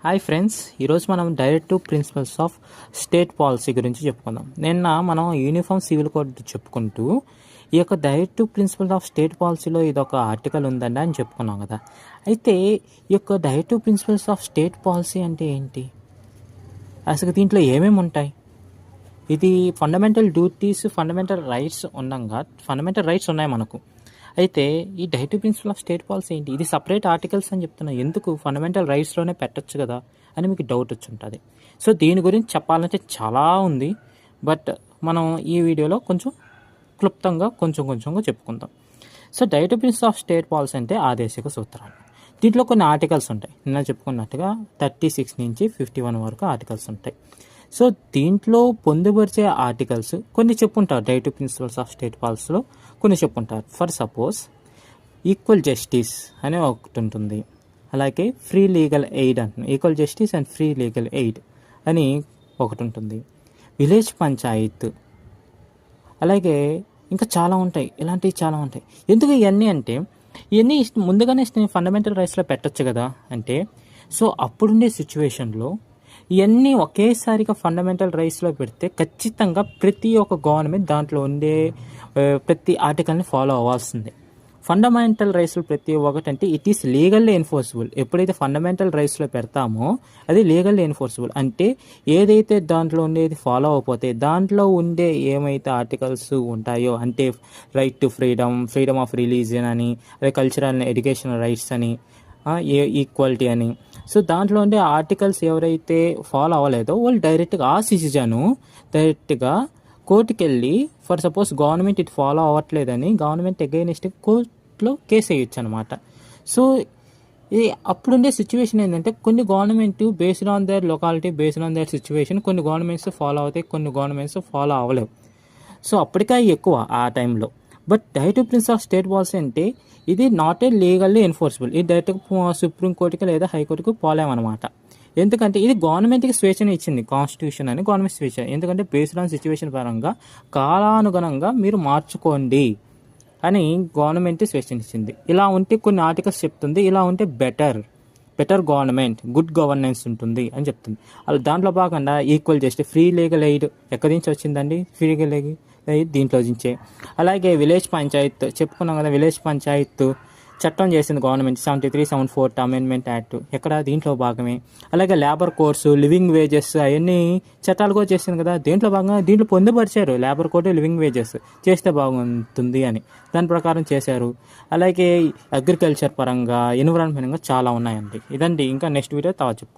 Hi friends, ఈరోజు మనం directive principles of state policy గురించి చెప్పుకుందాం. నిన్న మనం యూనిఫామ్ సివిల్ కోడ్ చెప్పుకుంటూ ఈ యొక్క డైరెక్టివ్ ప్రిన్సిపల్స్ ఆఫ్ స్టేట్ పాలసీలో ఇదొక ఆర్టికల్ ఉందండి అని చెప్పుకున్నాం కదా. అయితే ఈ యొక్క directive principles of state policy అంటే ఏంటి, అసలు దీంట్లో ఏమేమి ఉంటాయి? ఇది ఫండమెంటల్ డ్యూటీస్, ఫండమెంటల్ రైట్స్ ఉండగా ఫండమెంటల్ రైట్స్ ఉన్నాయి మనకు. అయితే ఈ directive principle of state policy ఏంటి? ఇది సపరేట్ ఆర్టికల్స్ అని చెప్తున్నా, ఎందుకు ఫండమెంటల్ రైట్స్లోనే పెట్టచ్చు కదా అని మీకు డౌట్ వచ్చి ఉంటుంది. సో దీని గురించి చెప్పాలంటే చాలా ఉంది, బట్ మనం ఈ వీడియోలో కొంచెం క్లుప్తంగా కొంచెంగా చెప్పుకుందాం. So directive principle of state policy అంటే ఆదేశిక సూత్రాలు. దీంట్లో కొన్ని ఆర్టికల్స్ ఉంటాయి. నిన్న చెప్పుకున్నట్టుగా 36 నుంచి 51 వరకు ఆర్టికల్స్ ఉంటాయి. సో దీంట్లో పొందుపరిచే ఆర్టికల్స్ కొన్ని చెప్పుంటారు. డైరెక్టివ్ ప్రిన్సిపల్స్ ఆఫ్ స్టేట్ పాలసీలో కొన్ని చెప్పుంటారు. ఫర్ సపోజ్ ఈక్వల్ జస్టిస్ అనే ఒకటి ఉంటుంది. అలాగే ఫ్రీ లీగల్ ఎయిడ్ అంటున్నాం, equal justice and free legal aid అని ఒకటి ఉంటుంది. విలేజ్ పంచాయత్, అలాగే ఇంకా చాలా ఉంటాయి. ఇలాంటివి చాలా ఉంటాయి. ఎందుకు ఇవన్నీ అంటే, ఇవన్నీ ముందుగానే ఫండమెంటల్ రైట్స్లో పెట్టచ్చు కదా. అంటే సో అప్పుడుండే సిచ్యువేషన్లో ఇవన్నీ ఒకేసారిగా ఫండమెంటల్ రైట్స్లో పెడితే ఖచ్చితంగా ప్రతి ఒక్క గవర్నమెంట్ దాంట్లో ఉండే ప్రతి ఆర్టికల్ని ఫాలో అవ్వాల్సిందే. ఫండమెంటల్ రైట్స్లో ప్రతి ఒక్కటి అంటే ఇట్ ఈస్ లీగల్లీ ఎన్ఫోర్సిబుల్. ఎప్పుడైతే ఫండమెంటల్ రైట్స్లో పెడతామో అది లీగల్లీ ఎన్ఫోర్సిబుల్. అంటే ఏదైతే దాంట్లో ఉండేది ఫాలో అవ్వకపోతే దాంట్లో ఉండే ఏమైతే ఆర్టికల్స్ ఉంటాయో, అంటే right to freedom of religion అని, అదే కల్చరల్ ఎడ్యుకేషనల్ రైట్స్ అని, ఈక్వాలిటీ అని, సో దాంట్లో ఉండే ఆర్టికల్స్ ఎవరైతే ఫాలో అవ్వలేదో వాళ్ళు డైరెక్ట్గా ఆ సిటిజను డైరెక్ట్గా కోర్టుకి వెళ్ళి, ఫర్ సపోజ్ గవర్నమెంట్ ఇది ఫాలో అవ్వట్లేదని గవర్నమెంట్ అగైనెస్ట్ కోర్టులో కేసు వేయచ్చు అనమాట. సో ఇది అప్పుడుండే సిచ్యువేషన్ ఏంటంటే, కొన్ని government based on their locality, based on their situation కొన్ని గవర్నమెంట్స్ ఫాలో అవుతాయి, కొన్ని గవర్నమెంట్స్ ఫాలో అవ్వలేవు. సో అప్పటికే ఎక్కువ ఆ టైంలో. But directive principle of state policy అంటే ఇది నాట్ ఏ లీగల్లీ ఎన్ఫోర్సిబుల్. ఇది డైరెక్ట్గా సుప్రీంకోర్టుకి లేదా హైకోర్టుకి పోలేమన్నమాట. ఎందుకంటే ఇది గవర్నమెంట్కి స్వేచ్ఛను ఇచ్చింది, కాన్స్టిట్యూషన్ అని గవర్నమెంట్ స్వేచ్ఛ. ఎందుకంటే బేస్డ్ ఆన్ సిచ్యువేషన్ పరంగా కాలానుగుణంగా మీరు మార్చుకోండి అని గవర్నమెంట్ స్వేచ్ఛనిచ్చింది. ఇలా ఉంటే కొన్ని ఆర్టికల్స్ చెప్తుంది, ఇలా ఉంటే బెటర్ గవర్నమెంట్, గుడ్ గవర్నెన్స్ ఉంటుంది అని చెప్తుంది. అలా దాంట్లో భాగంగా equal justice, free legal aid ఎక్కడి నుంచి వచ్చిందండి? ఫ్రీ లీగల్ ఎయిడ్ దీంట్లో నుంచే. అలాగే విలేజ్ పంచాయత్ చెప్పుకున్నాం కదా, విలేజ్ పంచాయత్ చట్టం చేసింది గవర్నమెంట్ 73-74 అమెండ్మెంట్ యాక్ట్, ఎక్కడ దీంట్లో భాగమే. అలాగే లేబర్ కోర్సు, లివింగ్ వేజెస్ అవన్నీ చట్టాలు కూడా చేసింది కదా, దీంట్లో భాగంగా దీంట్లో పొందుపరిచారు. లేబర్ కోర్టు, లివింగ్ వేజెస్ చేస్తే బాగుంటుంది అని దాని ప్రకారం చేశారు. అలాగే అగ్రికల్చర్ పరంగా, ఎన్విరాన్మెంట్ పరంగా చాలా ఉన్నాయండి. ఇదండి, ఇంకా నెక్స్ట్ వీడియో చెప్తాను.